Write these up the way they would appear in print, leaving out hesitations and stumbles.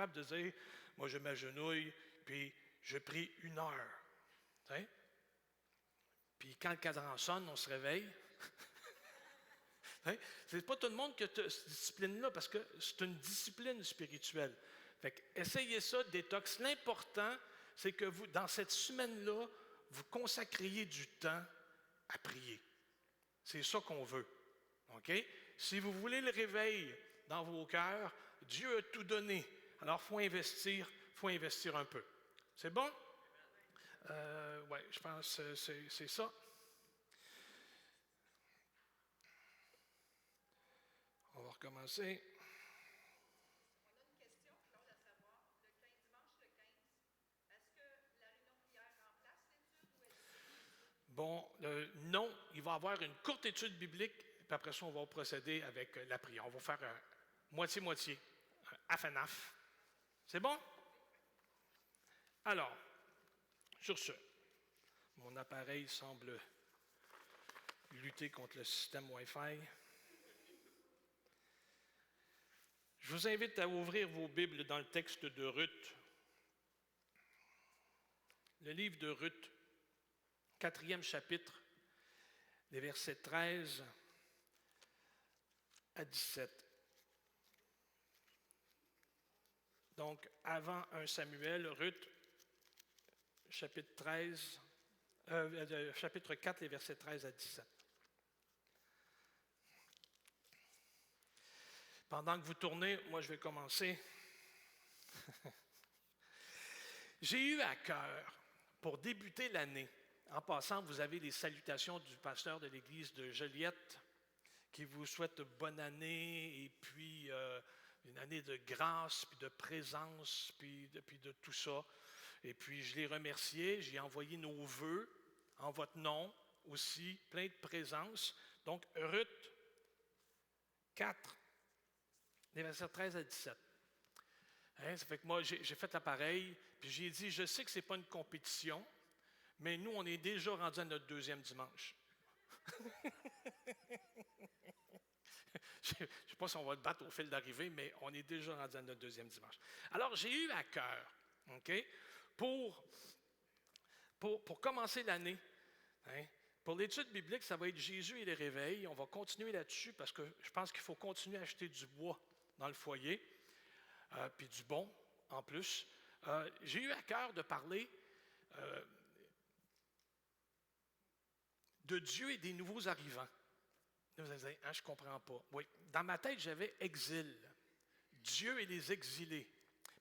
capable de dire, moi je m'agenouille, puis je prie 1 heure. T'sais? Puis quand le cadran sonne, on se réveille. C'est pas tout le monde qui a cette discipline-là, parce que c'est une discipline spirituelle. Fait que essayez ça, détox. L'important, c'est que vous, dans cette semaine-là, vous consacriez du temps à prier. C'est ça qu'on veut. OK? Si vous voulez le réveil dans vos cœurs, Dieu a tout donné. Alors, il faut investir un peu. C'est bon? Oui, je pense que c'est ça. On va recommencer. On a une question, Claude, à savoir, dimanche le 15, est-ce que la réunion prière remplace l'étude ou est-ce Bon, non, il va y avoir une courte étude biblique, puis après ça, on va procéder avec la prière. On va faire un moitié-moitié, un half-and-half. C'est bon? Alors, sur ce, mon appareil semble lutter contre le système Wi-Fi. Je vous invite à ouvrir vos Bibles dans le texte de Ruth. Le livre de Ruth, 4e chapitre, les versets 13 à 17. Donc, avant 1 Samuel, Ruth, chapitre 4, les versets 13 à 17. Pendant que vous tournez, moi je vais commencer. J'ai eu à cœur, pour débuter l'année, en passant, vous avez les salutations du pasteur de l'église de Joliette, qui vous souhaite bonne année, et puis une année de grâce, puis de présence, puis de tout ça. Et puis je l'ai remercié, j'ai envoyé nos vœux en votre nom aussi, plein de présence. Donc, Ruth 4, les versets 13 à 17. Hein, ça fait que moi, j'ai fait l'appareil, puis j'ai dit, je sais que ce n'est pas une compétition, mais nous, on est déjà rendu à notre 2e dimanche. Je ne sais pas si on va le battre au fil d'arrivée, mais on est déjà rendu à notre 2e dimanche. Alors, j'ai eu à cœur, OK, pour commencer l'année, hein, pour l'étude biblique, ça va être Jésus et les réveils. On va continuer là-dessus parce que je pense qu'il faut continuer à acheter du bois dans le foyer, puis du bon en plus. J'ai eu à cœur de parler de Dieu et des nouveaux arrivants. Vous allez dire, je ne comprends pas. Oui, dans ma tête, j'avais exil. Dieu et les exilés.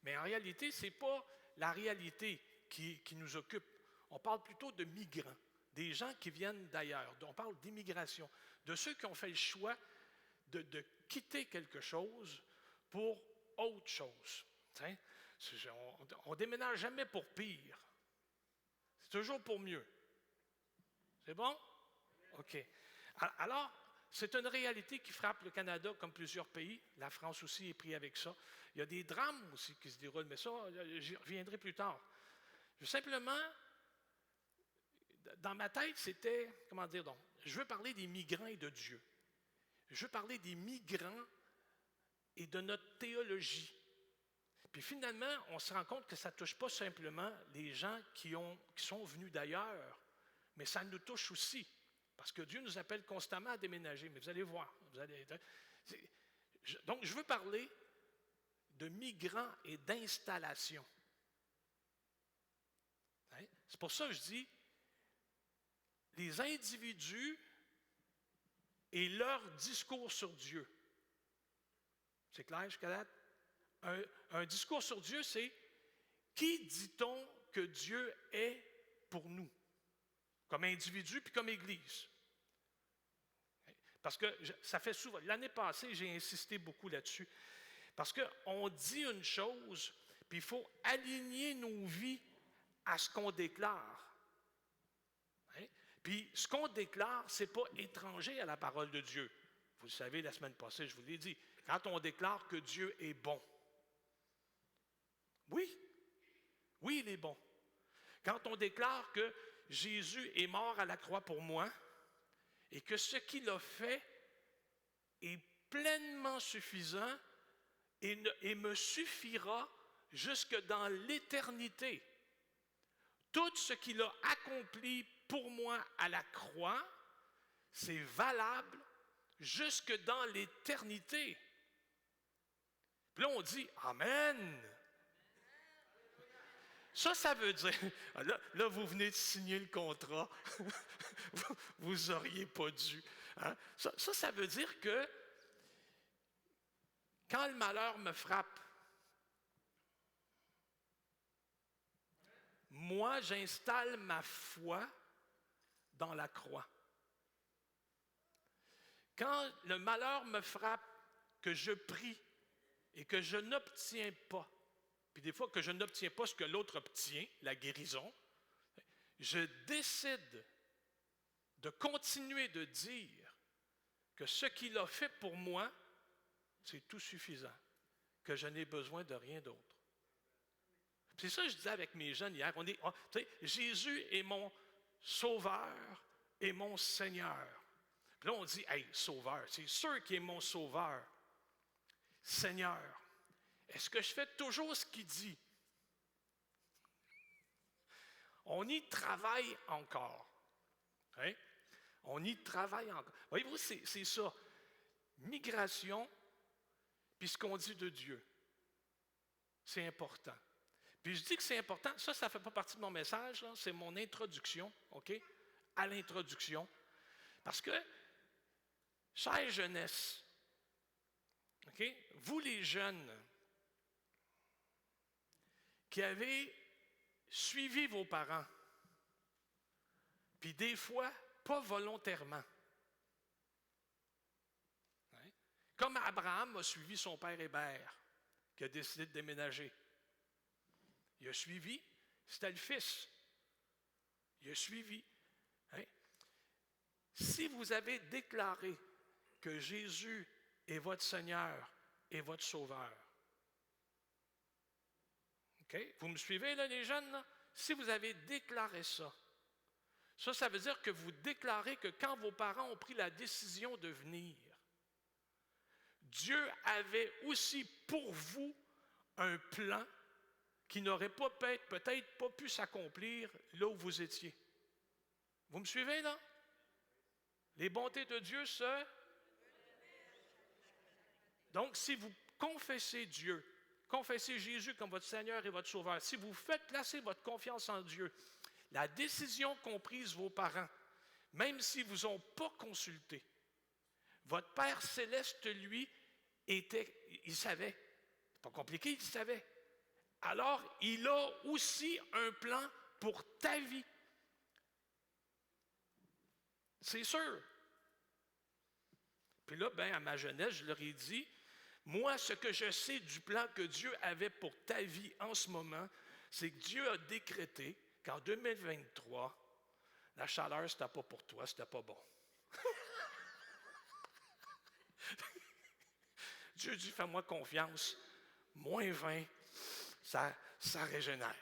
Mais en réalité, ce n'est pas la réalité qui nous occupe. On parle plutôt de migrants, des gens qui viennent d'ailleurs. On parle d'immigration, de ceux qui ont fait le choix de quitter quelque chose pour autre chose. On ne déménage jamais pour pire. C'est toujours pour mieux. C'est bon? OK. Alors, c'est une réalité qui frappe le Canada comme plusieurs pays. La France aussi est prise avec ça. Il y a des drames aussi qui se déroulent, mais ça, j'y reviendrai plus tard. Simplement, dans ma tête, c'était, comment dire donc, je veux parler des migrants et de Dieu. Je veux parler des migrants et de notre théologie. Puis finalement, on se rend compte que ça ne touche pas simplement les gens qui sont venus d'ailleurs, mais ça nous touche aussi. Parce que Dieu nous appelle constamment à déménager. Mais vous allez voir. Donc, je veux parler de migrants et d'installation. Hein? C'est pour ça que je dis, les individus et leur discours sur Dieu. C'est clair jusqu'à date? Un discours sur Dieu, c'est qui dit-on que Dieu est pour nous? Comme individu puis comme Église. Parce que ça fait souvent, l'année passée, j'ai insisté beaucoup là-dessus. Parce qu'on dit une chose, puis il faut aligner nos vies à ce qu'on déclare. Hein? Puis ce qu'on déclare, ce n'est pas étranger à la parole de Dieu. Vous le savez, la semaine passée, je vous l'ai dit. Quand on déclare que Dieu est bon. Oui, il est bon. Quand on déclare que Jésus est mort à la croix pour moi et que ce qu'il a fait est pleinement suffisant et me suffira jusque dans l'éternité. Tout ce qu'il a accompli pour moi à la croix, c'est valable jusque dans l'éternité. Puis là, on dit « Amen ». Ça veut dire, là, vous venez de signer le contrat, vous n'auriez pas dû. Hein? Ça veut dire que quand le malheur me frappe, moi, j'installe ma foi dans la croix. Quand le malheur me frappe, que je prie et que je n'obtiens pas, puis des fois que je n'obtiens pas ce que l'autre obtient, la guérison, je décide de continuer de dire que ce qu'il a fait pour moi, c'est tout suffisant, que je n'ai besoin de rien d'autre. C'est ça que je disais avec mes jeunes hier. Jésus est mon sauveur et mon Seigneur. Puis là, on dit, hey, sauveur, c'est sûr qu'il est mon sauveur. Seigneur, est-ce que je fais toujours ce qu'il dit? On y travaille encore. Hein? On y travaille encore. Voyez-vous, c'est ça. Migration, puis ce qu'on dit de Dieu. C'est important. Puis je dis que c'est important, ça ne fait pas partie de mon message, là, c'est mon introduction, OK? À l'introduction. Parce que, chère jeunesse, OK? Vous les jeunes qui avez suivi vos parents, puis des fois, pas volontairement. Hein? Comme Abraham a suivi son père Hébert, qui a décidé de déménager. Il a suivi, c'était le fils. Il a suivi. Hein? Si vous avez déclaré que Jésus est votre Seigneur et votre Sauveur, OK? Vous me suivez, là, les jeunes? Là? Si vous avez déclaré ça, ça veut dire que vous déclarez que quand vos parents ont pris la décision de venir, Dieu avait aussi pour vous un plan qui n'aurait peut-être pas pu s'accomplir là où vous étiez. Vous me suivez, là? Les bontés de Dieu, Donc, si vous confessez Dieu, confessez Jésus comme votre Seigneur et votre Sauveur, si vous faites placer votre confiance en Dieu, la décision qu'ont prise vos parents, même s'ils ne vous ont pas consulté, votre Père céleste, lui, il savait. C'est pas compliqué, il savait. Alors, il a aussi un plan pour ta vie. C'est sûr. Puis là, à ma jeunesse, je leur ai dit, moi, ce que je sais du plan que Dieu avait pour ta vie en ce moment, c'est que Dieu a décrété qu'en 2023, la chaleur, c'était pas pour toi, c'était pas bon. Dieu dit, fais-moi confiance, -20, ça régénère.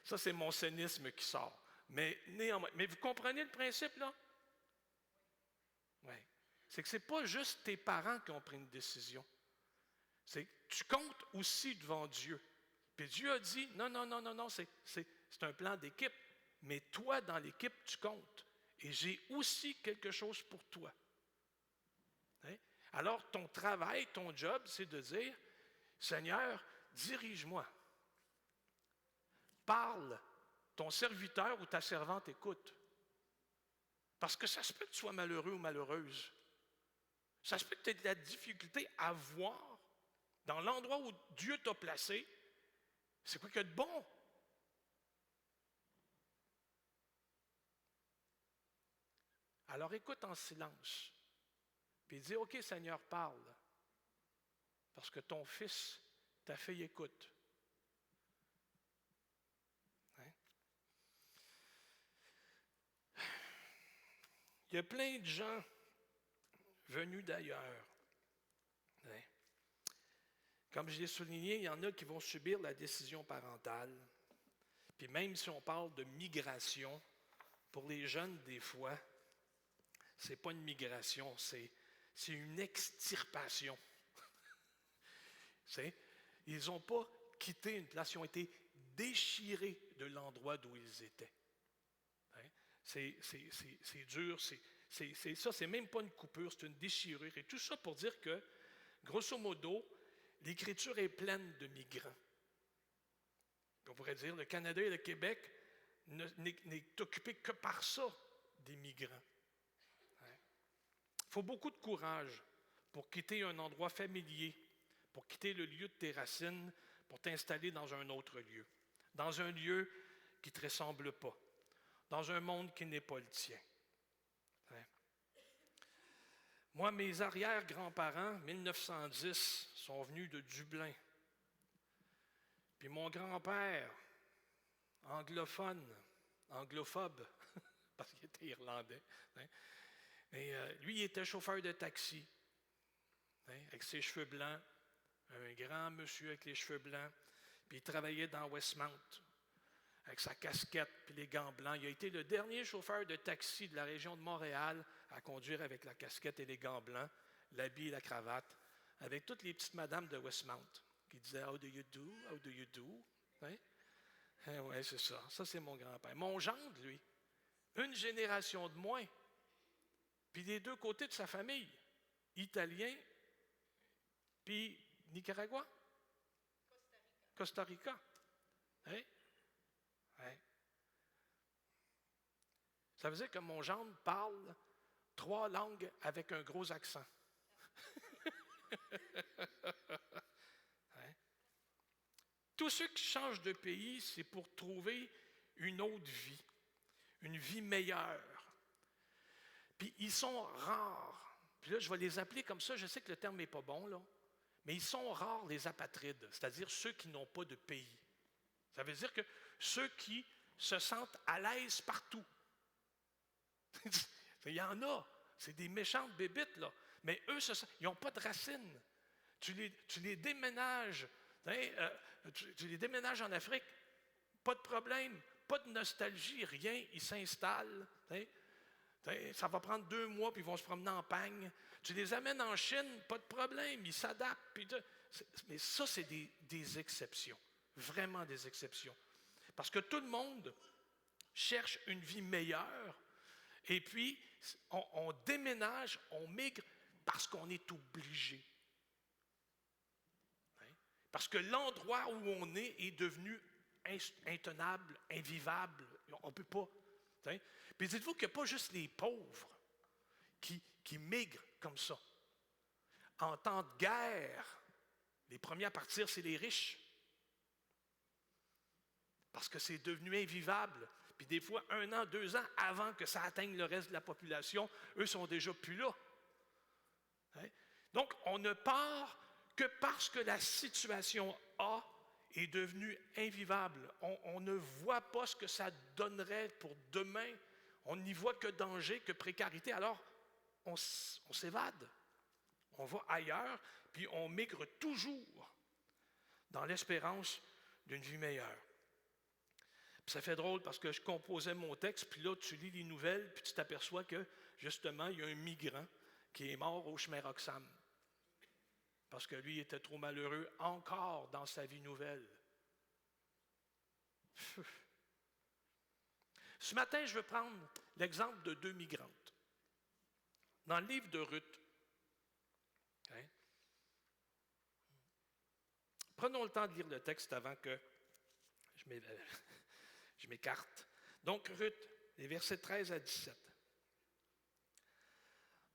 Ça, c'est mon cynisme qui sort. Mais vous comprenez le principe, là? Oui. C'est que ce n'est pas juste tes parents qui ont pris une décision. C'est que tu comptes aussi devant Dieu. Puis Dieu a dit, non, c'est un plan d'équipe. Mais toi, dans l'équipe, tu comptes. Et j'ai aussi quelque chose pour toi. Hein? Alors, ton travail, ton job, c'est de dire, Seigneur, dirige-moi. Parle. Ton serviteur ou ta servante écoute. Parce que ça se peut que tu sois malheureux ou malheureuse. Ça se peut que tu aies de la difficulté à voir dans l'endroit où Dieu t'a placé, c'est quoi qu'il y a de bon. Alors écoute en silence. Puis dis, OK Seigneur, parle. Parce que ton fils, ta fille écoute. Il y a plein de gens venus d'ailleurs. Hein? Comme je l'ai souligné, il y en a qui vont subir la décision parentale. Puis même si on parle de migration, pour les jeunes, des fois, ce n'est pas une migration, c'est une extirpation. Ils n'ont pas quitté une place, ils ont été déchirés de l'endroit d'où ils étaient. Hein? C'est dur, ça, c'est même pas une coupure, c'est une déchirure. Et tout ça pour dire que, grosso modo, l'Écriture est pleine de migrants. On pourrait dire le Canada et le Québec n'est occupé que par ça, des migrants. Il faut beaucoup de courage pour quitter un endroit familier, pour quitter le lieu de tes racines, pour t'installer dans un autre lieu, dans un lieu qui ne te ressemble pas, dans un monde qui n'est pas le tien. Moi, mes arrière-grands-parents, 1910, sont venus de Dublin. Puis mon grand-père, anglophobe, parce qu'il était irlandais, hein, mais lui, il était chauffeur de taxi, hein, avec ses cheveux blancs, un grand monsieur avec les cheveux blancs, puis il travaillait dans Westmount, avec sa casquette puis les gants blancs. Il a été le dernier chauffeur de taxi de la région de Montréal à conduire avec la casquette et les gants blancs, l'habit et la cravate, avec toutes les petites madames de Westmount qui disaient « How do you do? How do you do? » Hein? Oui, c'est ça. Ça, c'est mon grand-père. Mon gendre, lui, une génération de moins, puis des deux côtés de sa famille, italien, puis Nicaragua, Costa Rica. Hein? Hein? Ça veut dire que mon gendre parle 3 langues avec un gros accent. Hein? Tous ceux qui changent de pays, c'est pour trouver une autre vie, une vie meilleure. Puis ils sont rares. Puis là, je vais les appeler comme ça, je sais que le terme n'est pas bon, là, mais ils sont rares, les apatrides, c'est-à-dire ceux qui n'ont pas de pays. Ça veut dire que ceux qui se sentent à l'aise partout. Il y en a, c'est des méchantes bébites, là. Mais eux, ils n'ont pas de racines. Tu les déménages, hein, tu les déménages en Afrique, pas de problème, pas de nostalgie, rien, ils s'installent. Hein. Ça va prendre 2 mois, puis ils vont se promener en pagne. Tu les amènes en Chine, pas de problème, ils s'adaptent. Mais ça, c'est des exceptions, vraiment des exceptions. Parce que tout le monde cherche une vie meilleure, et puis on déménage, on migre parce qu'on est obligé. Hein? Parce que l'endroit où on est devenu intenable, invivable, on ne peut pas. Hein? Puis dites-vous qu'il n'y a pas juste les pauvres qui migrent comme ça. En temps de guerre, les premiers à partir, c'est les riches. Parce que c'est devenu invivable. Puis des fois, 1 an, 2 ans avant que ça atteigne le reste de la population, eux sont déjà plus là. Hein? Donc, on ne part que parce que la situation A est devenue invivable. On ne voit pas ce que ça donnerait pour demain. On n'y voit que danger, que précarité. Alors, on s'évade. On va ailleurs, puis on migre toujours dans l'espérance d'une vie meilleure. Puis ça fait drôle parce que je composais mon texte, puis là, tu lis les nouvelles, puis tu t'aperçois que, justement, il y a un migrant qui est mort au chemin Roxham. Parce que lui, il était trop malheureux encore dans sa vie nouvelle. Ce matin, je veux prendre l'exemple de 2 migrantes. Dans le livre de Ruth, hein? Prenons le temps de lire le texte avant que je m'écarte. Donc, Ruth, les versets 13 à 17.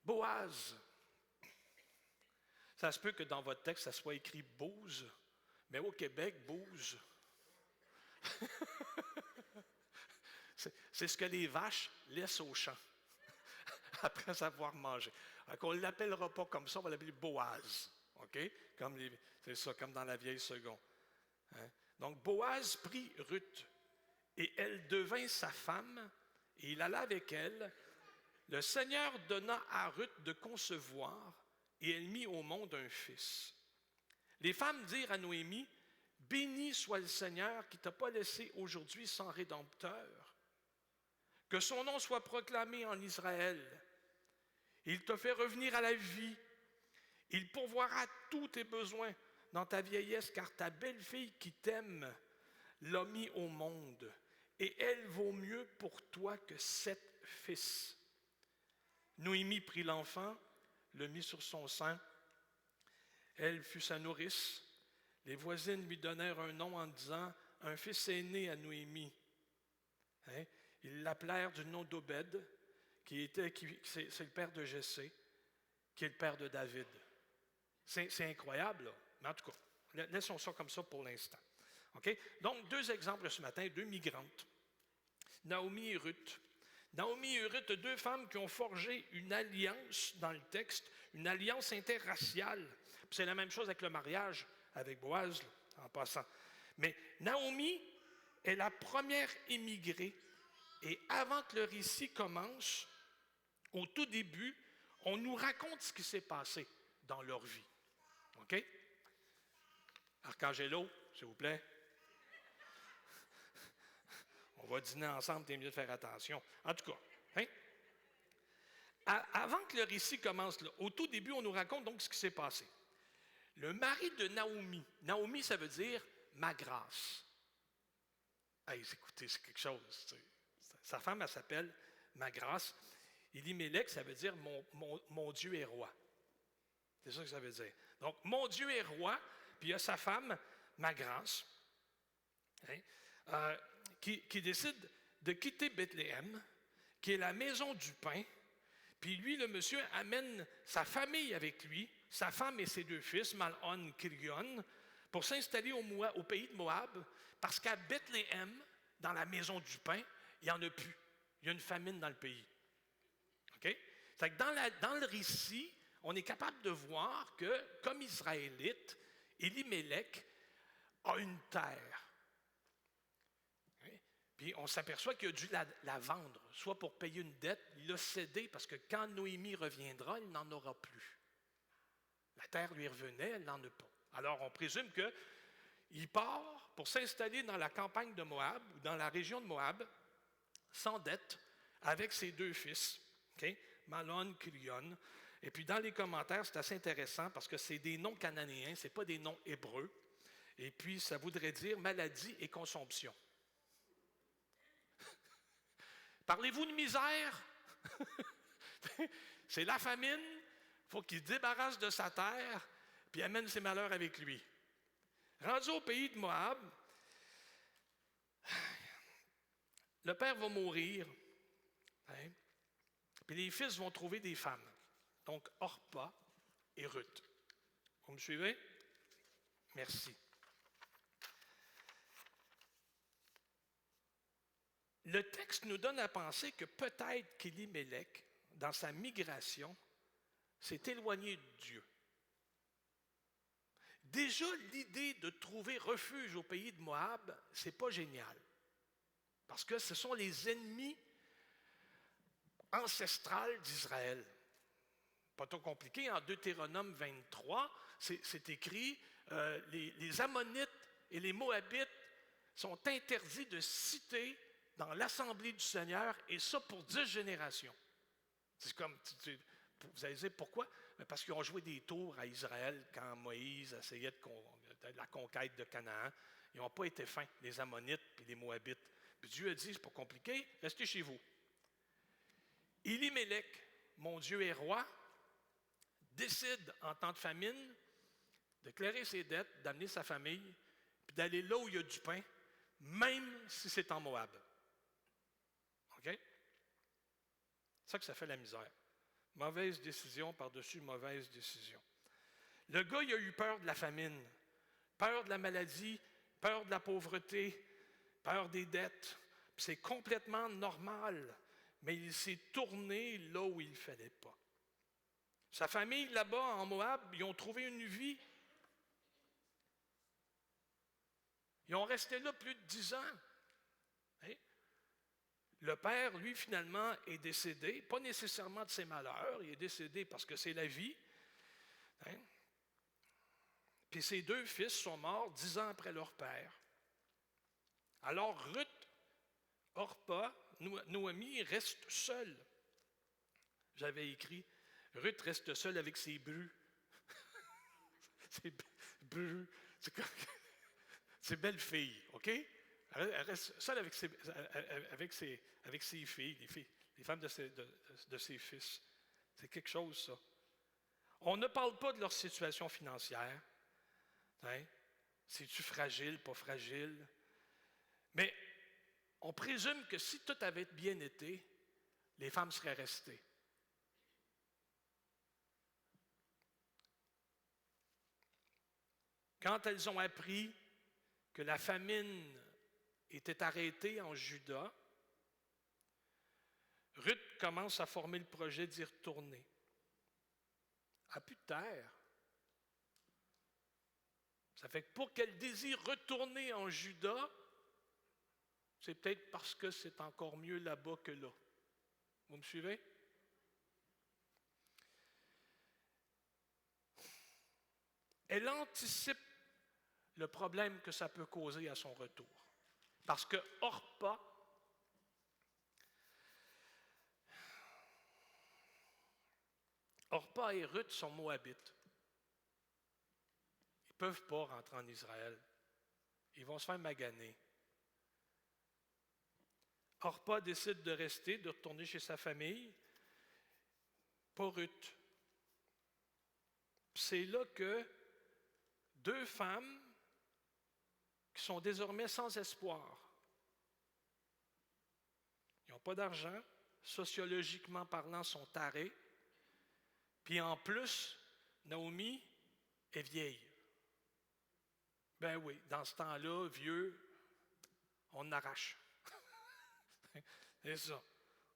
Boaz. Ça se peut que dans votre texte, ça soit écrit Bouze, mais au Québec, Bouze. C'est ce que les vaches laissent au champ après avoir mangé. Alors on ne l'appellera pas comme ça, on va l'appeler Boaz. OK? C'est ça, comme dans la vieille seconde. Hein? Donc, Boaz prit Ruth, et elle devint sa femme, et il alla avec elle. Le Seigneur donna à Ruth de concevoir, et elle mit au monde un fils. Les femmes dirent à Noémie, « Béni soit le Seigneur qui ne t'a pas laissé aujourd'hui sans rédempteur. Que son nom soit proclamé en Israël. Il t'a fait revenir à la vie. Il pourvoira tous tes besoins dans ta vieillesse, car ta belle-fille qui t'aime l'a mis au monde, et elle vaut mieux pour toi que 7 fils. Noémie prit l'enfant, le mit sur son sein. Elle fut sa nourrice. Les voisines lui donnèrent un nom en disant « Un fils est né à Noémie. » Hein? Ils l'appelèrent du nom d'Obed, c'est le père de Jessé, qui est le père de David. C'est incroyable, là. Mais en tout cas, laissons ça comme ça pour l'instant. Okay? Donc, 2 exemples ce matin, 2 migrantes. Naomi et Ruth. Naomi et Ruth, 2 femmes qui ont forgé une alliance dans le texte, une alliance interraciale. Puis c'est la même chose avec le mariage, avec Boaz, là, en passant. Mais Naomi est la première immigrée. Et avant que le récit commence, au tout début, on nous raconte ce qui s'est passé dans leur vie. OK? Arcangelo, s'il vous plaît. On va dîner ensemble, t'es mieux de faire attention. En tout cas, hein? Avant que le récit commence, là, au tout début, on nous raconte donc ce qui s'est passé. Le mari de Naomi, Naomi, ça veut dire « ma grâce ». Hey, écoutez, c'est quelque chose. Sa femme, elle s'appelle « ma grâce ». Élimélec, ça veut dire mon Dieu est roi. C'est ça que ça veut dire. Donc, mon Dieu est roi, puis il y a sa femme, ma grâce, hein, qui décide de quitter Bethléem, qui est la maison du pain. Puis lui, le monsieur, amène sa famille avec lui, sa femme et ses 2 fils, Malon, Kilion, pour s'installer au pays de Moab, parce qu'à Bethléem, dans la maison du pain, il n'y en a plus. Il y a une famine dans le pays. OK? C'est que dans le récit, on est capable de voir que, comme Israélite, Élimélec a une terre. Puis on s'aperçoit qu'il a dû la vendre, soit pour payer une dette, il l'a cédée, parce que quand Noémie reviendra, il n'en aura plus. La terre lui revenait, elle n'en a pas. Alors on présume qu'il part pour s'installer dans la campagne de Moab, ou dans la région de Moab, sans dette, avec ses 2 fils, okay? Malon, Kilion. Et puis dans les commentaires, c'est assez intéressant, parce que c'est des noms cananéens, ce n'est pas des noms hébreux. Et puis ça voudrait dire maladie et consomption. Parlez-vous de misère? C'est la famine. Il faut qu'il se débarrasse de sa terre puis amène ses malheurs avec lui. Rendu au pays de Moab, le père va mourir. Hein, puis les fils vont trouver des femmes. Donc Orpa et Ruth. Vous me suivez? Merci. Le texte nous donne à penser que peut-être qu'Élimélec, dans sa migration, s'est éloigné de Dieu. Déjà, l'idée de trouver refuge au pays de Moab, c'est pas génial. Parce que ce sont les ennemis ancestrales d'Israël. Pas trop compliqué, en Deutéronome 23, c'est écrit les Ammonites et les Moabites sont interdits de citer dans l'Assemblée du Seigneur, et ça pour 10 générations. C'est comme, vous allez dire pourquoi? Parce qu'ils ont joué des tours à Israël quand Moïse essayait de la conquête de Canaan. Ils n'ont pas été fins, les Ammonites et les Moabites. Puis Dieu a dit, c'est pas compliqué, restez chez vous. Élimélec, mon Dieu est roi, décide en temps de famine de clairer ses dettes, d'amener sa famille, puis d'aller là où il y a du pain, même si c'est en Moab. OK? C'est ça que ça fait la misère. Mauvaise décision par-dessus mauvaise décision. Le gars, il a eu peur de la famine, peur de la maladie, peur de la pauvreté, peur des dettes. Puis c'est complètement normal, mais il s'est tourné là où il ne fallait pas. Sa famille, là-bas, en Moab, ils ont trouvé une vie. Ils ont resté là plus de 10 ans. Hein? Le père, lui, finalement, est décédé, pas nécessairement de ses malheurs, il est décédé parce que c'est la vie. Hein? Puis ses 2 fils sont morts 10 ans après leur père. Alors Ruth, Orpa, Noémie reste seule. J'avais écrit, Ruth reste seule avec ses brus. C'est C'est comme- c'est belle fille, OK? Elle reste seule avec ses filles, les femmes de ses fils. C'est quelque chose, ça. On ne parle pas de leur situation financière. Hein? C'est-tu fragile, pas fragile? Mais on présume que si tout avait bien été, les femmes seraient restées. Quand elles ont appris que la famine était arrêtée en Juda, Ruth commence à former le projet d'y retourner. Elle n'a plus de terre. Ça fait que pour qu'elle désire retourner en Juda, c'est peut-être parce que c'est encore mieux là-bas que là. Vous me suivez? Elle anticipe le problème que ça peut causer à son retour. Parce que Orpa et Ruth sont moabites. Ils ne peuvent pas rentrer en Israël. Ils vont se faire maganer. Orpa décide de rester, de retourner chez sa famille. Pas Ruth. C'est là que deux femmes qui sont désormais sans espoir. Ils n'ont pas d'argent, sociologiquement parlant, sont tarés. Puis en plus, Naomi est vieille. Ben oui, dans ce temps-là, vieux, on arrache. C'est ça.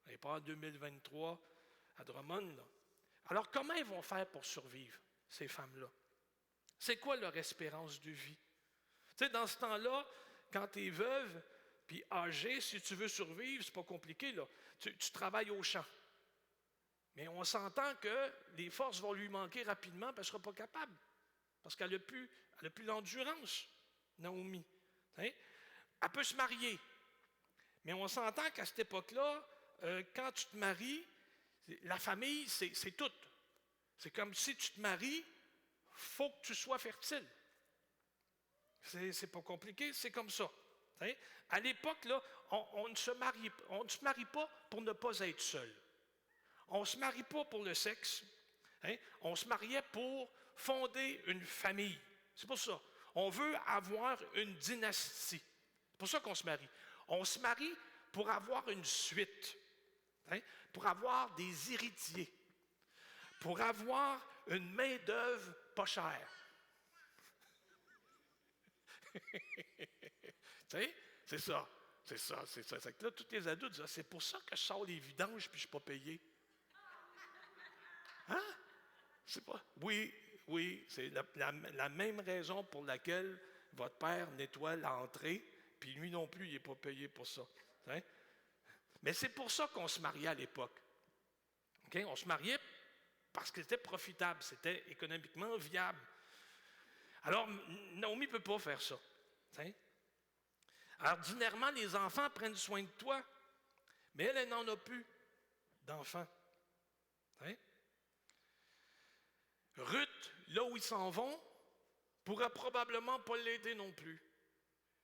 On n'est pas en 2023 à Drummond, là. Alors, comment ils vont faire pour survivre, ces femmes-là? C'est quoi leur espérance de vie? Tu sais, dans ce temps-là, quand tu es veuve, puis âgée, si tu veux survivre, c'est pas compliqué, là. Tu travailles au champ. Mais on s'entend que les forces vont lui manquer rapidement, parce qu'elle ne sera pas capable. Parce qu'elle n'a plus l'endurance, Naomi. Hein? Elle peut se marier. Mais on s'entend qu'à cette époque-là, quand tu te maries, la famille, c'est tout. C'est comme si tu te maries, il faut que tu sois fertile. C'est pas compliqué, c'est comme ça. Hein? À l'époque, là, on ne se marie pas pour ne pas être seul. On ne se marie pas pour le sexe. Hein? On se mariait pour fonder une famille. C'est pour ça. On veut avoir une dynastie. C'est pour ça qu'on se marie. On se marie pour avoir une suite. Hein? Pour avoir des héritiers. Pour avoir une main-d'œuvre pas chère. Tu sais? C'est ça. C'est ça. C'est que là, tous les adultes disent, c'est pour ça que je sors les vidanges puis je ne suis pas payé. Hein? C'est pas. Oui, c'est la même raison pour laquelle votre père nettoie l'entrée, puis lui non plus, il n'est pas payé pour ça. Hein? Mais c'est pour ça qu'on se mariait à l'époque. Okay? On se mariait parce que c'était profitable, c'était économiquement viable. Alors, Naomi ne peut pas faire ça. Hein? Alors, ordinairement, les enfants prennent soin de toi, mais elle n'en a plus d'enfants. Hein? Ruth, là où ils s'en vont, pourra probablement pas l'aider non plus.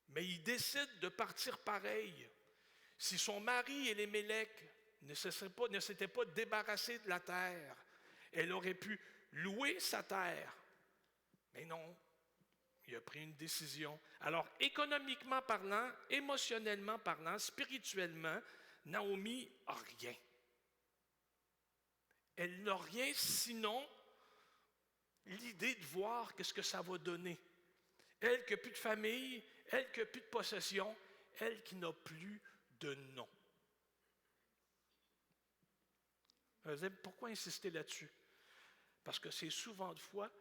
Mais il décide de partir pareil. Si son mari Élémélec ne s'était pas débarrassé de la terre, elle aurait pu louer sa terre. Mais non, il a pris une décision. Alors, économiquement parlant, émotionnellement parlant, spirituellement, Naomi n'a rien. Elle n'a rien sinon l'idée de voir qu'est-ce que ça va donner. Elle qui n'a plus de famille, elle qui n'a plus de possession, elle qui n'a plus de nom. Pourquoi insister là-dessus? Parce que c'est souvent de fois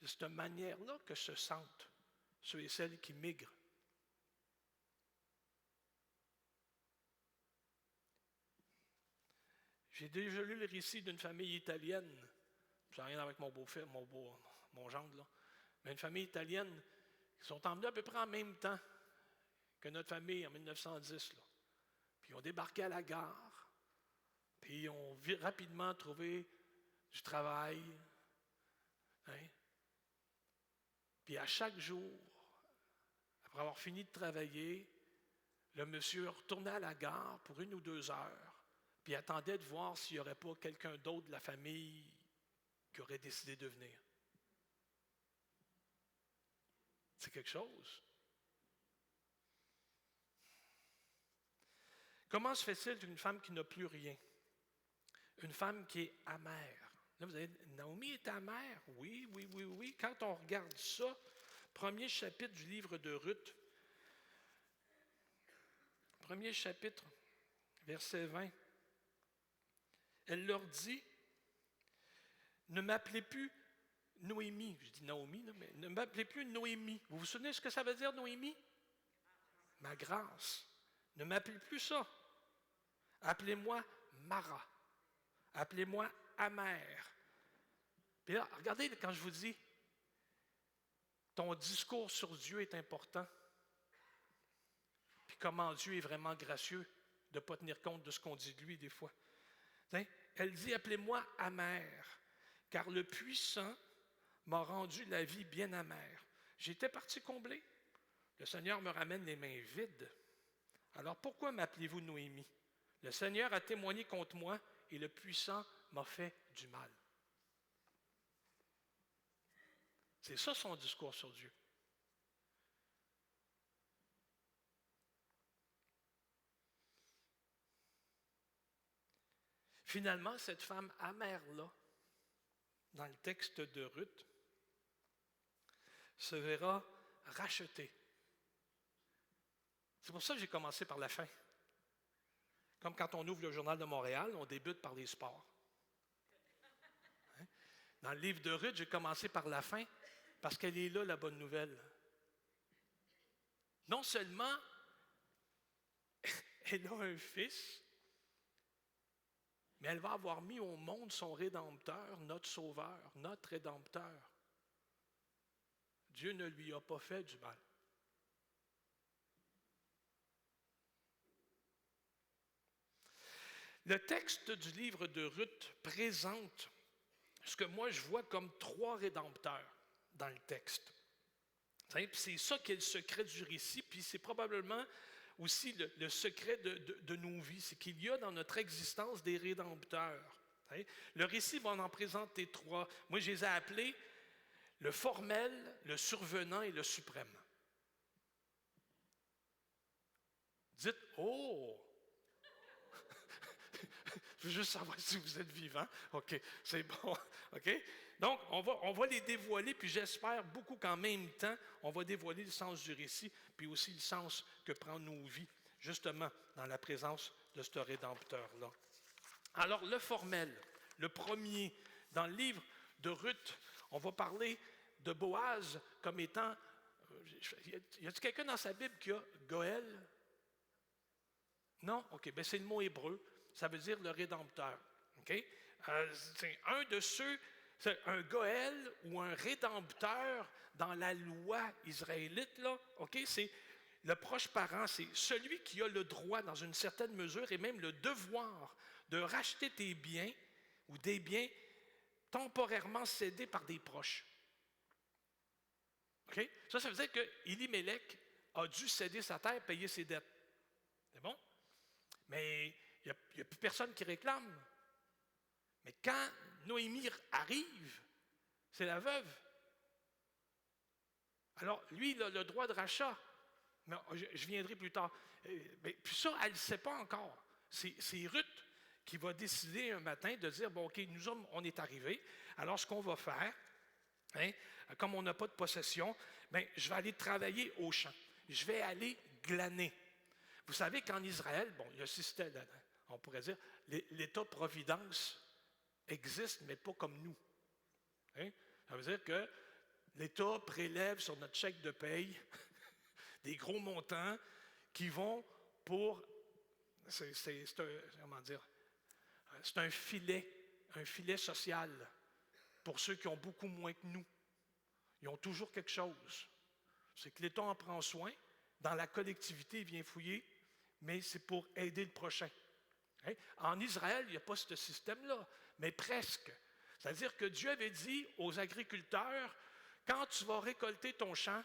de cette manière-là que se sentent ceux et celles qui migrent. J'ai déjà lu le récit d'une famille italienne. Ça n'a rien avec mon beau-frère, mon gendre, là. Mais une famille italienne qui sont emmenés à peu près en même temps que notre famille en 1910. Là. Puis ils ont débarqué à la gare, puis ils ont rapidement trouvé du travail. Hein? Puis à chaque jour, après avoir fini de travailler, le monsieur retournait à la gare pour 1 ou 2 heures, puis attendait de voir s'il n'y aurait pas quelqu'un d'autre de la famille qui aurait décidé de venir. C'est quelque chose. Comment se fait-il qu'une femme qui n'a plus rien, une femme qui est amère, là vous allez dire, Naomi est amère? Oui, oui, oui, oui. Quand on regarde ça, premier chapitre du livre de Ruth, premier chapitre, verset 20, elle leur dit, ne m'appelez plus Noémie, je dis Naomi, là, mais ne m'appelez plus Noémie. Vous vous souvenez de ce que ça veut dire, Noémie? Ma grâce. Ne m'appelez plus ça. Appelez-moi Mara. Appelez-moi amère. Puis là, regardez quand je vous dis, ton discours sur Dieu est important. Puis comment Dieu est vraiment gracieux de ne pas tenir compte de ce qu'on dit de lui des fois. Elle dit, appelez-moi amère, car le puissant m'a rendu la vie bien amère. J'étais parti combler. Le Seigneur me ramène les mains vides. Alors pourquoi m'appelez-vous Noémie? Le Seigneur a témoigné contre moi et le puissant m'a fait du mal. C'est ça son discours sur Dieu. Finalement, cette femme amère-là, dans le texte de Ruth, se verra rachetée. C'est pour ça que j'ai commencé par la fin. Comme quand on ouvre le Journal de Montréal, on débute par les sports. Hein? Dans le livre de Ruth, j'ai commencé par la fin parce qu'elle est là, la bonne nouvelle. Non seulement elle a un fils, mais elle va avoir mis au monde son Rédempteur, notre Sauveur, notre Rédempteur. Dieu ne lui a pas fait du mal. Le texte du livre de Ruth présente ce que moi je vois comme 3 rédempteurs dans le texte. C'est ça qui est le secret du récit, puis c'est probablement aussi le secret de nos vies, c'est qu'il y a dans notre existence des rédempteurs. Le récit va en présenter 3. Moi, je les ai appelés le formel, le survenant et le suprême. Dites « Oh! » Je veux juste savoir si vous êtes vivant. OK, c'est bon. OK? Donc, on va les dévoiler, puis j'espère beaucoup qu'en même temps, on va dévoiler le sens du récit, puis aussi le sens que prend nos vies, justement, dans la présence de ce Rédempteur-là. Alors, le formel, le premier, dans le livre de Ruth, on va parler de Boaz comme étant... Y a-t-il quelqu'un dans sa Bible qui a Goël? Non? OK, bien c'est le mot hébreu. Ça veut dire le Rédempteur. Okay? C'est un de ceux, c'est un Goël ou un Rédempteur dans la loi israélite, là. Okay? C'est le proche parent, c'est celui qui a le droit, dans une certaine mesure, et même le devoir de racheter tes biens ou des biens temporairement cédés par des proches. Okay? Ça veut dire qu'Élimélec a dû céder sa terre, payer ses dettes. C'est bon? Mais il n'y a plus personne qui réclame. Mais quand Noémie arrive, c'est la veuve. Alors, lui, il a le droit de rachat. Mais je viendrai plus tard. Mais puis ça, elle ne le sait pas encore. C'est Ruth qui va décider un matin de dire, bon, OK, nous hommes, on est arrivés. Alors, ce qu'on va faire, hein, comme on n'a pas de possession, bien, je vais aller travailler au champ. Je vais aller glaner. Vous savez qu'en Israël, bon, il y a un système, on pourrait dire, l'État-providence existe, mais pas comme nous. Hein? Ça veut dire que l'État prélève sur notre chèque de paye des gros montants qui vont pour... C'est un filet social pour ceux qui ont beaucoup moins que nous. Ils ont toujours quelque chose. C'est que l'État en prend soin. Dans la collectivité, il vient fouiller, mais c'est pour aider le prochain. Hein? En Israël, il n'y a pas ce système-là, mais presque. C'est-à-dire que Dieu avait dit aux agriculteurs quand tu vas récolter ton champ,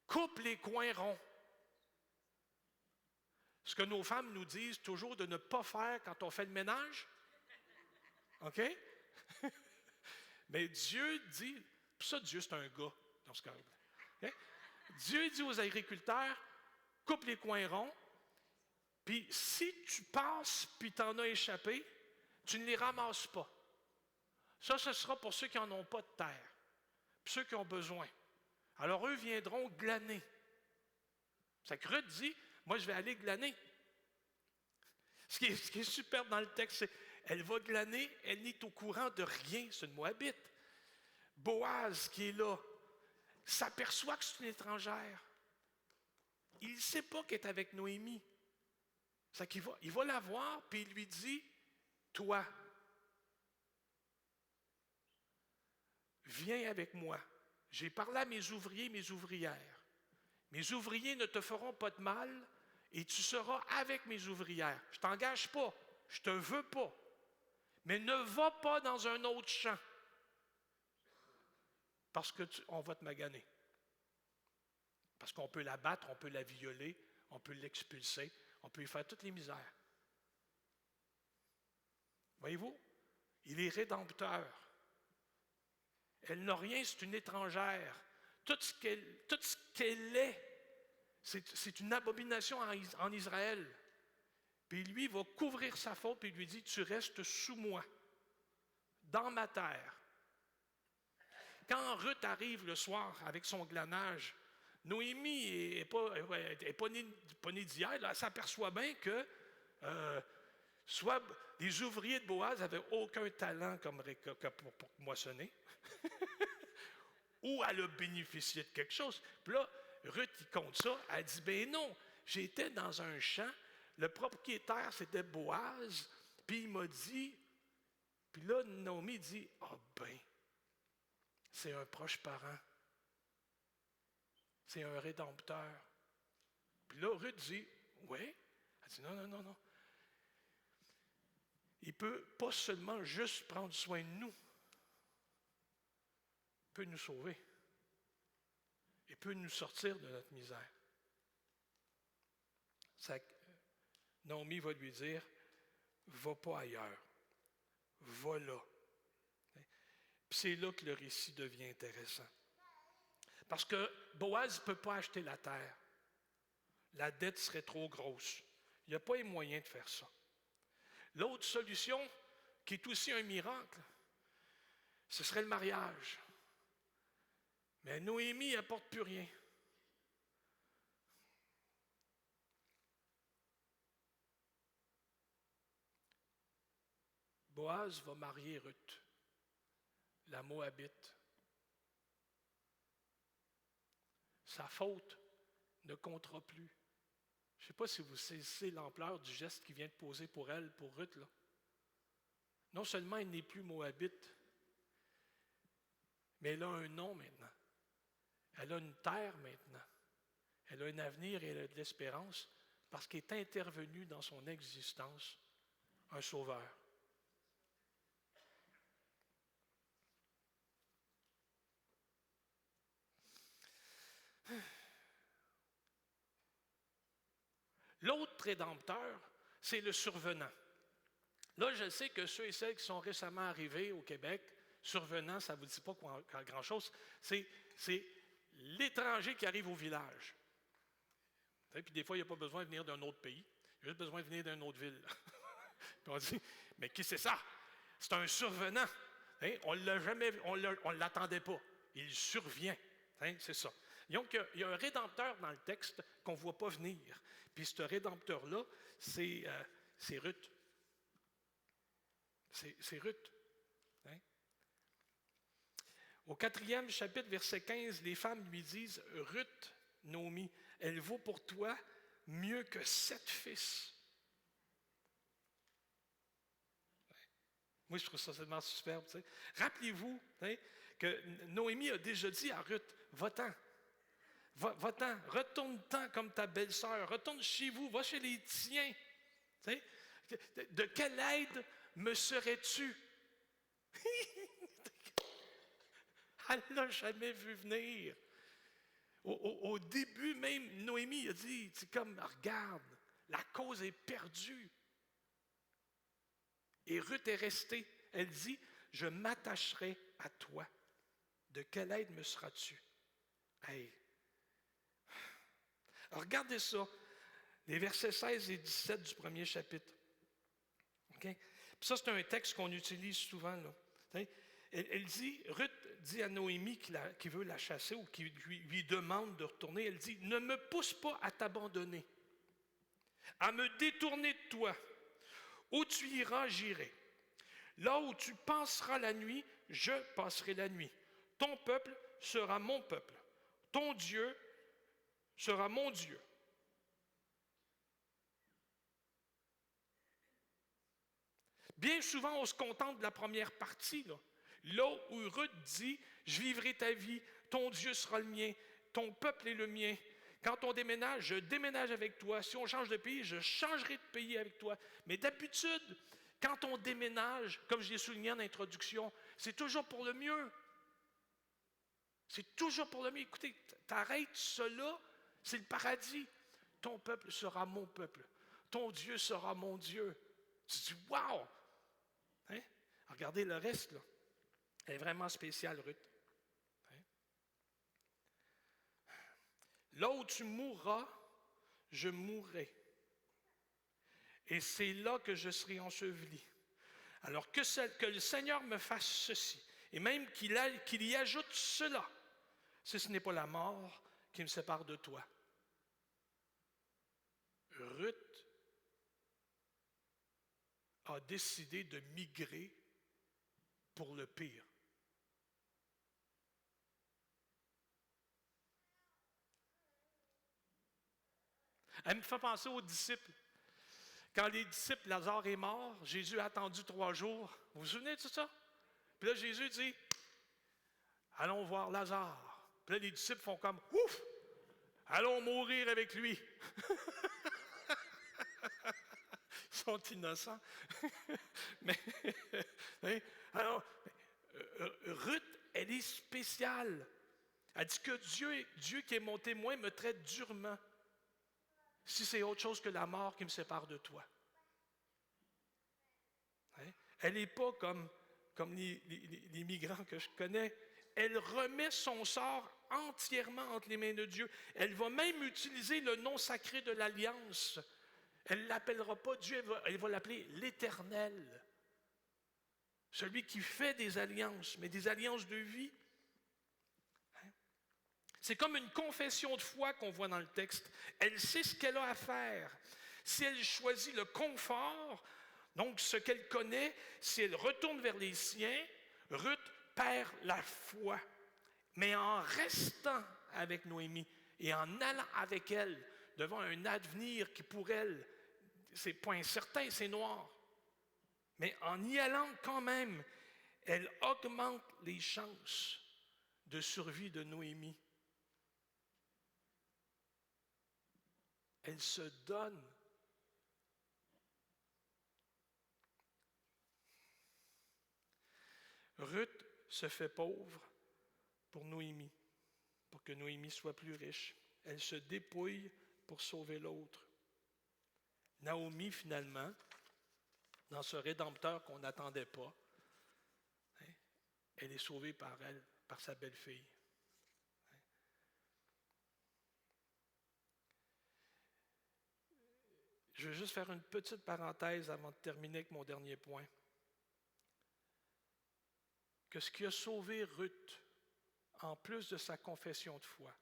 coupe les coins ronds. Ce que nos femmes nous disent toujours de ne pas faire quand on fait le ménage. OK? Mais Dieu dit, pour ça Dieu c'est un gars dans ce cas-là. OK? Dieu dit aux agriculteurs, coupe les coins ronds, puis si tu passes puis t'en as échappé, tu ne les ramasses pas. Ça, ce sera pour ceux qui n'en ont pas de terre, puis ceux qui ont besoin. Alors eux viendront glaner. C'est que Ruth dit, moi je vais aller glaner. Ce qui est superbe dans le texte, c'est elle va glaner, elle n'est au courant de rien, c'est une Moabite. Boaz qui est là, s'aperçoit que c'est une étrangère. Il ne sait pas qu'elle est avec Noémie. C'est qu'il il va la voir, puis il lui dit, toi, viens avec moi. J'ai parlé à mes ouvriers, mes ouvrières. Mes ouvriers ne te feront pas de mal et tu seras avec mes ouvrières. Je ne t'engage pas, je ne te veux pas. Mais ne va pas dans un autre champ parce qu'on va te maganer. Parce qu'on peut la battre, on peut la violer, on peut l'expulser, on peut lui faire toutes les misères. Voyez-vous, il est rédempteur. Elle n'a rien, c'est une étrangère. Tout ce qu'elle est, c'est une abomination en Israël. Puis lui, il va couvrir sa faute, puis il lui dit, tu restes sous moi, dans ma terre. Quand Ruth arrive le soir avec son glanage, Noémie n'est pas née d'hier, elle s'aperçoit bien que soit les ouvriers de Boaz n'avaient aucun talent pour moissonner, ou elle a bénéficié de quelque chose. Puis là, Ruth, il compte ça, elle dit, ben non, j'étais dans un champ, le propriétaire, c'était Boaz, puis il m'a dit, puis là, Naomi dit, ah ben, c'est un proche parent, c'est un rédempteur. Puis là, Ruth dit, oui. Elle dit, non. Il peut pas seulement juste prendre soin de nous, il peut nous sauver. Il peut nous sortir de notre misère. Naomi va lui dire, va pas ailleurs, va là. Puis c'est là que le récit devient intéressant. Parce que Boaz ne peut pas acheter la terre. La dette serait trop grosse. Il n'y a pas les moyens de faire ça. L'autre solution, qui est aussi un miracle, ce serait le mariage. Mais Noémie n'apporte plus rien. Boaz va marier Ruth, la Moabite. Sa faute ne comptera plus. Je ne sais pas si vous saisissez l'ampleur du geste qu'il vient de poser pour elle, pour Ruth, là. Non seulement elle n'est plus Moabite, mais elle a un nom maintenant. Elle a une terre maintenant. Elle a un avenir et elle a de l'espérance parce qu'il est intervenu dans son existence un sauveur. L'autre rédempteur, c'est le survenant. Là, je sais que ceux et celles qui sont récemment arrivés au Québec, survenant, ça ne vous dit pas grand-chose, c'est l'étranger qui arrive au village. Puis des fois, il n'y a pas besoin de venir d'un autre pays, il y a juste besoin de venir d'une autre ville. Puis on dit, mais qui c'est ça? C'est un survenant. On ne l'attendait pas. Il survient. C'est ça. Donc, il y a un rédempteur dans le texte qu'on ne voit pas venir. Puis ce rédempteur-là, c'est Ruth. C'est Ruth. Au 4e chapitre, verset 15, les femmes lui disent, Ruth, Naomi, elle vaut pour toi mieux que 7 fils. Moi, je trouve ça tellement superbe. T'sais. Rappelez-vous que Noémie a déjà dit à Ruth, va-t'en. Va-t'en, retourne-t'en comme ta belle-sœur, retourne chez vous, va chez les tiens. T'sais. De quelle aide me serais-tu? Elle ne l'a jamais vu venir. Au début même, Noémie a dit, c'est comme, regarde, la cause est perdue. Et Ruth est restée. Elle dit, je m'attacherai à toi. De quelle aide me seras-tu? Hey. Alors, regardez ça, les versets 16 et 17 du premier chapitre. Okay? Puis ça, c'est un texte qu'on utilise souvent. Là. Elle dit, Ruth dit à Noémie qui veut la chasser ou qui lui demande de retourner, elle dit, ne me pousse pas à t'abandonner, à me détourner de toi. Où tu iras, j'irai. Là où tu passeras la nuit, je passerai la nuit. Ton peuple sera mon peuple. Ton Dieu sera mon Dieu. Bien souvent, on se contente de la première partie. Là où Ruth dit, je vivrai ta vie, ton Dieu sera le mien, ton peuple est le mien. Quand on déménage, je déménage avec toi. Si on change de pays, je changerai de pays avec toi. Mais d'habitude, quand on déménage, comme je l'ai souligné en introduction, c'est toujours pour le mieux. C'est toujours pour le mieux. Écoutez, t'arrêtes cela, c'est le paradis. Ton peuple sera mon peuple. Ton Dieu sera mon Dieu. Tu dis, wow! Hein? Regardez le reste, là. Elle est vraiment spéciale, Ruth. Hein? Là où tu mourras, je mourrai. Et c'est là que je serai enseveli. Alors que le Seigneur me fasse ceci, et même qu'il y ajoute cela, si ce n'est pas la mort qui me sépare de toi. Ruth a décidé de migrer pour le pire. Elle me fait penser aux disciples. Quand les disciples, Lazare est mort, Jésus a attendu 3 jours. Vous vous souvenez de tout ça? Puis là, Jésus dit, allons voir Lazare. Puis là, les disciples font comme, ouf, allons mourir avec lui. Ils sont innocents. Mais, alors, Ruth, elle est spéciale. Elle dit que Dieu qui est mon témoin me traite durement. Si c'est autre chose que la mort qui me sépare de toi. Hein? Elle n'est pas comme les migrants que je connais. Elle remet son sort entièrement entre les mains de Dieu. Elle va même utiliser le nom sacré de l'Alliance. Elle ne l'appellera pas Dieu, elle va l'appeler l'Éternel. Celui qui fait des alliances, mais des alliances de vie. C'est comme une confession de foi qu'on voit dans le texte. Elle sait ce qu'elle a à faire. Si elle choisit le confort, donc ce qu'elle connaît, si elle retourne vers les siens, Ruth perd la foi. Mais en restant avec Noémie et en allant avec elle devant un avenir qui pour elle, c'est pas incertain, c'est noir. Mais en y allant quand même, elle augmente les chances de survie de Noémie. Elle se donne. Ruth se fait pauvre pour Noémie, pour que Noémie soit plus riche. Elle se dépouille pour sauver l'autre. Naomi, finalement, dans ce Rédempteur qu'on n'attendait pas, hein, elle est sauvée par sa belle-fille. Je vais juste faire une petite parenthèse avant de terminer avec mon dernier point. Que ce qui a sauvé Ruth, en plus de sa confession de foi,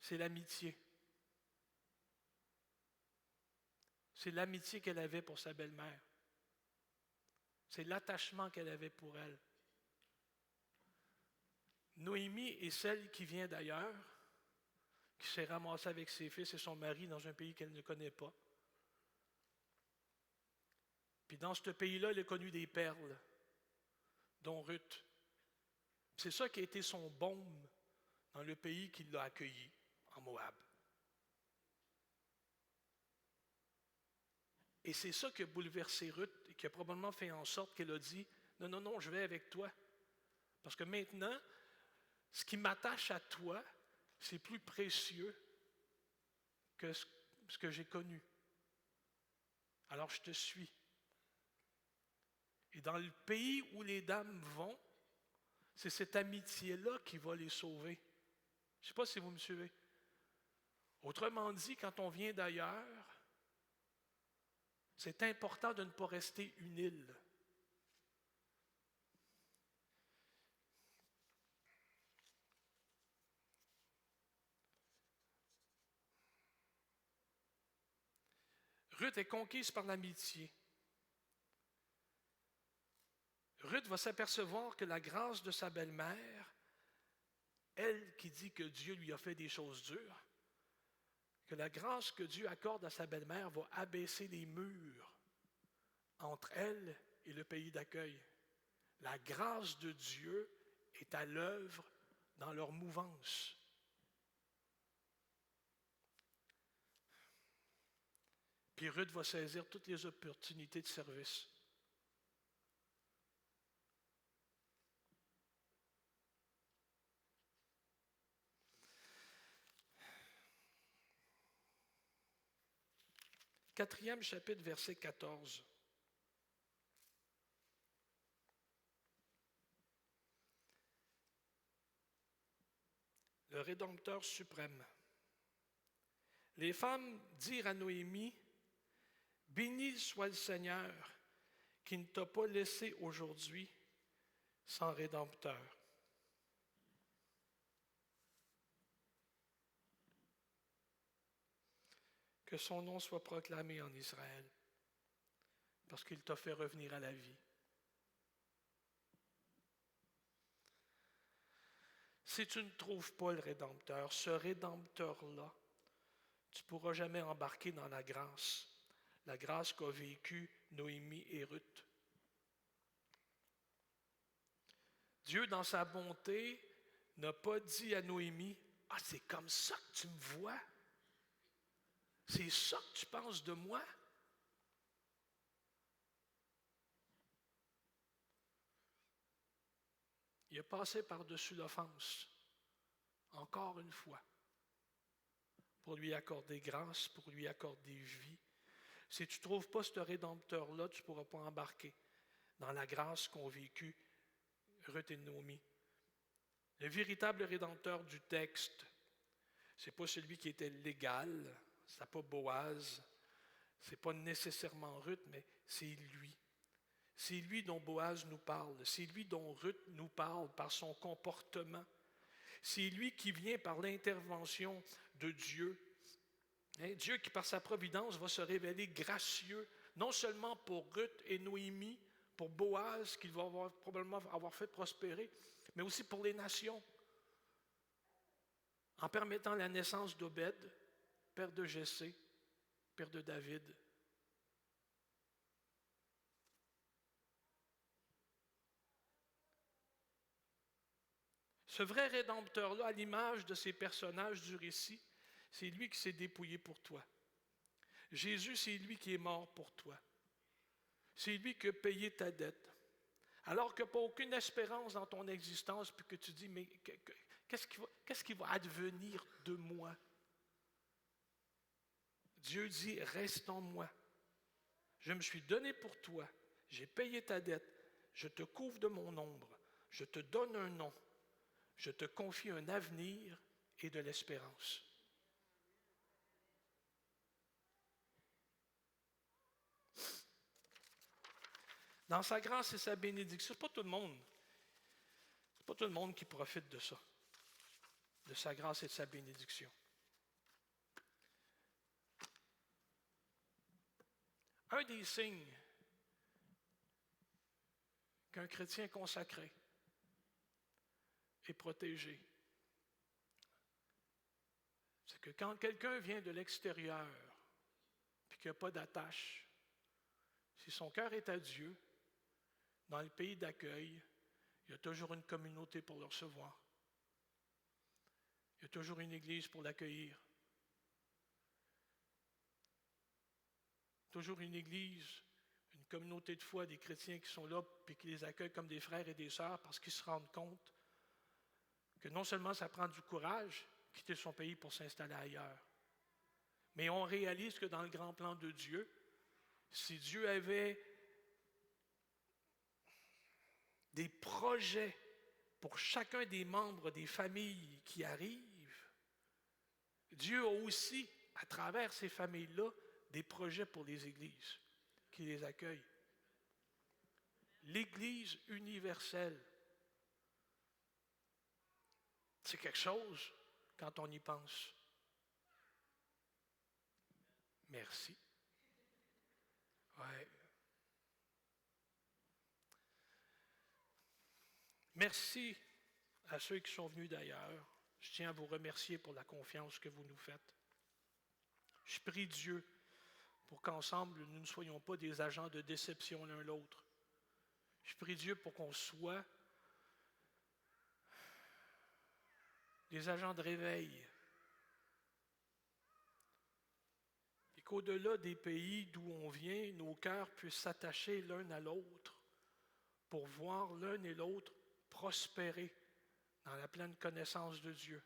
c'est l'amitié. C'est l'amitié qu'elle avait pour sa belle-mère. C'est l'attachement qu'elle avait pour elle. Noémie est celle qui vient d'ailleurs, qui s'est ramassée avec ses fils et son mari dans un pays qu'elle ne connaît pas. Puis dans ce pays-là, elle a connu des perles, dont Ruth. C'est ça qui a été son baume dans le pays qui l'a accueilli, en Moab. Et c'est ça qui a bouleversé Ruth et qui a probablement fait en sorte qu'elle a dit, Non, non, non, je vais avec toi. Parce que maintenant, ce qui m'attache à toi, c'est plus précieux que ce que j'ai connu. Alors je te suis. Et dans le pays où les dames vont, c'est cette amitié-là qui va les sauver. Je ne sais pas si vous me suivez. Autrement dit, quand on vient d'ailleurs, c'est important de ne pas rester une île. Ruth est conquise par l'amitié. Ruth va s'apercevoir que la grâce de sa belle-mère, elle qui dit que Dieu lui a fait des choses dures, que la grâce que Dieu accorde à sa belle-mère va abaisser les murs entre elle et le pays d'accueil. La grâce de Dieu est à l'œuvre dans leur mouvance. Puis Ruth va saisir toutes les opportunités de service. Quatrième chapitre, verset 14. Le Rédempteur suprême. Les femmes dirent à Noémie, « Béni soit le Seigneur qui ne t'a pas laissé aujourd'hui sans Rédempteur. » Que son nom soit proclamé en Israël, parce qu'il t'a fait revenir à la vie. Si tu ne trouves pas le Rédempteur, ce Rédempteur-là, tu ne pourras jamais embarquer dans la grâce qu'a vécue Noémie et Ruth. Dieu, dans sa bonté, n'a pas dit à Noémie, « Ah, c'est comme ça que tu me vois? C'est ça que tu penses de moi? » Il a passé par-dessus l'offense, encore une fois, pour lui accorder grâce, pour lui accorder vie. Si tu ne trouves pas ce Rédempteur-là, tu ne pourras pas embarquer dans la grâce qu'ont vécue Ruth et Naomi. Le véritable Rédempteur du texte, ce n'est pas celui qui était légal, ce n'est pas Boaz, ce n'est pas nécessairement Ruth, mais c'est lui. C'est lui dont Boaz nous parle, c'est lui dont Ruth nous parle par son comportement. C'est lui qui vient par l'intervention de Dieu. Dieu qui, par sa providence, va se révéler gracieux, non seulement pour Ruth et Noémie, pour Boaz, qu'il va probablement avoir fait prospérer, mais aussi pour les nations, en permettant la naissance d'Obed, père de Jessé, père de David. Ce vrai Rédempteur-là, à l'image de ces personnages du récit, c'est lui qui s'est dépouillé pour toi. Jésus, c'est lui qui est mort pour toi. C'est lui qui a payé ta dette. Alors que tu n'as aucune espérance dans ton existence, puis que tu dis, mais qu'est-ce qui va advenir de moi? Dieu dit, reste en moi. Je me suis donné pour toi. J'ai payé ta dette. Je te couvre de mon ombre. Je te donne un nom. Je te confie un avenir et de l'espérance. Dans sa grâce et sa bénédiction, ce n'est pas tout le monde qui profite de ça, de sa grâce et de sa bénédiction. Un des signes qu'un chrétien consacré est protégé, c'est que quand quelqu'un vient de l'extérieur et qu'il n'y a pas d'attache, si son cœur est à Dieu, dans le pays d'accueil, il y a toujours une communauté pour le recevoir. Il y a toujours une église pour l'accueillir. Toujours une église, une communauté de foi, des chrétiens qui sont là et qui les accueillent comme des frères et des sœurs parce qu'ils se rendent compte que non seulement ça prend du courage, quitter son pays pour s'installer ailleurs, mais on réalise que dans le grand plan de Dieu, si Dieu avait des projets pour chacun des membres des familles qui arrivent, Dieu a aussi, à travers ces familles-là, des projets pour les églises qui les accueillent. L'Église universelle, c'est quelque chose quand on y pense. Merci. Ouais. Merci à ceux qui sont venus d'ailleurs. Je tiens à vous remercier pour la confiance que vous nous faites. Je prie Dieu pour qu'ensemble, nous ne soyons pas des agents de déception l'un l'autre. Je prie Dieu pour qu'on soit des agents de réveil. Et qu'au-delà des pays d'où on vient, nos cœurs puissent s'attacher l'un à l'autre pour voir l'un et l'autre prospérer dans la pleine connaissance de Dieu,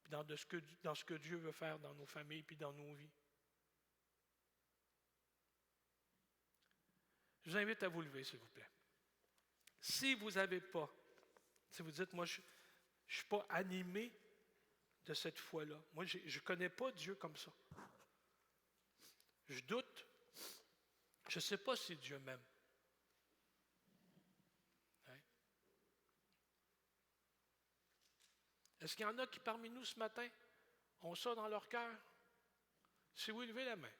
puis dans ce que Dieu veut faire dans nos familles puis dans nos vies. Je vous invite à vous lever, s'il vous plaît. Si vous n'avez pas, si vous dites, moi, je ne suis pas animé de cette foi-là, moi, je ne connais pas Dieu comme ça. Je doute. Je ne sais pas si Dieu m'aime. Hein? Est-ce qu'il y en a qui, parmi nous, ce matin, ont ça dans leur cœur? Si oui, levez la main.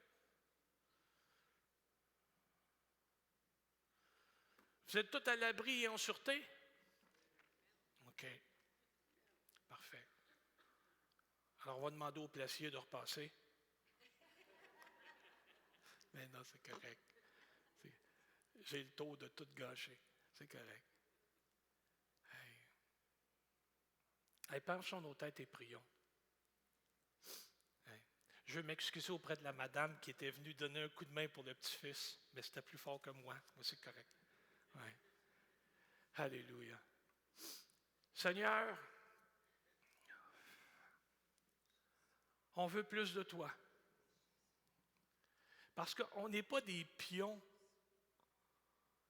Vous êtes tous à l'abri et en sûreté? OK. Parfait. Alors, on va demander au placier de repasser. Mais non, c'est correct. J'ai le taux de tout gâcher. C'est correct. Hey, penchons nos têtes et prions. Hey. Je veux m'excuser auprès de la madame qui était venue donner un coup de main pour le petit-fils, mais c'était plus fort que moi. Moi, c'est correct. Ouais. Alléluia. Seigneur, on veut plus de toi. Parce qu'on n'est pas des pions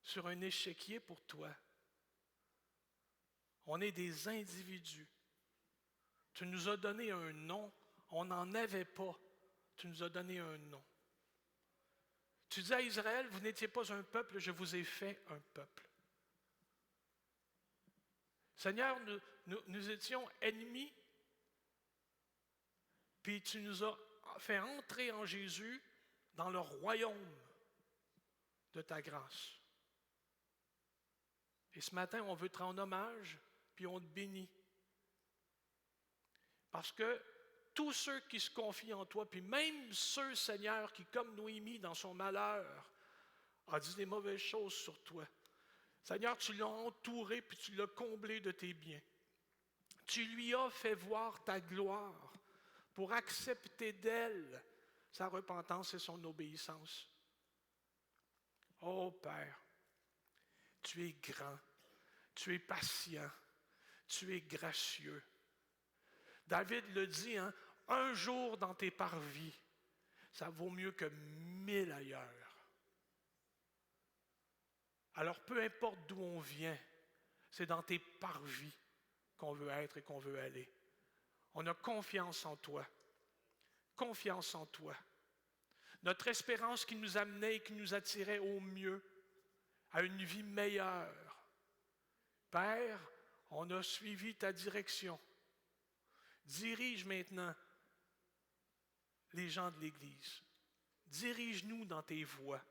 sur un échiquier pour toi. On est des individus. Tu nous as donné un nom. On n'en avait pas. Tu nous as donné un nom. Tu dis à Israël, vous n'étiez pas un peuple, je vous ai fait un peuple. Seigneur, nous étions ennemis, puis tu nous as fait entrer en Jésus dans le royaume de ta grâce. Et ce matin, on veut te rendre hommage, puis on te bénit. Parce que tous ceux qui se confient en toi, puis même ceux, Seigneur, qui, comme Noémie, dans son malheur, a dit des mauvaises choses sur toi. Seigneur, tu l'as entouré, puis tu l'as comblé de tes biens. Tu lui as fait voir ta gloire pour accepter d'elle sa repentance et son obéissance. Oh Père, tu es grand, tu es patient, tu es gracieux. David le dit, hein, un jour dans tes parvis, ça vaut mieux que 1000 ailleurs. Alors peu importe d'où on vient, c'est dans tes parvis qu'on veut être et qu'on veut aller. On a confiance en toi. Confiance en toi. Notre espérance qui nous amenait et qui nous attirait au mieux, à une vie meilleure. Père, on a suivi ta direction. Dirige maintenant les gens de l'Église. Dirige-nous dans tes voies.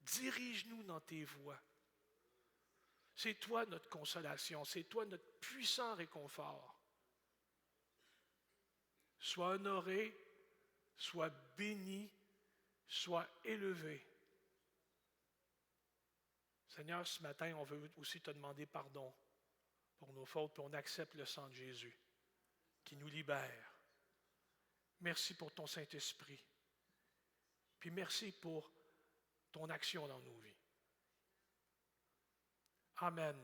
Dirige-nous dans tes voies. C'est toi notre consolation, c'est toi notre puissant réconfort. Sois honoré, sois béni, sois élevé. Seigneur, ce matin, on veut aussi te demander pardon pour nos fautes, puis on accepte le sang de Jésus qui nous libère. Merci pour ton Saint-Esprit. Puis merci pour ton action dans nos vies. Amen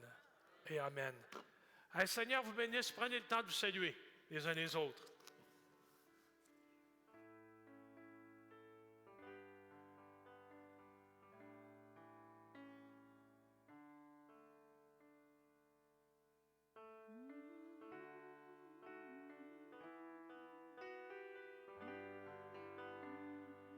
et amen. Hey, Seigneur vous bénisse. Prenez le temps de vous saluer les uns les autres.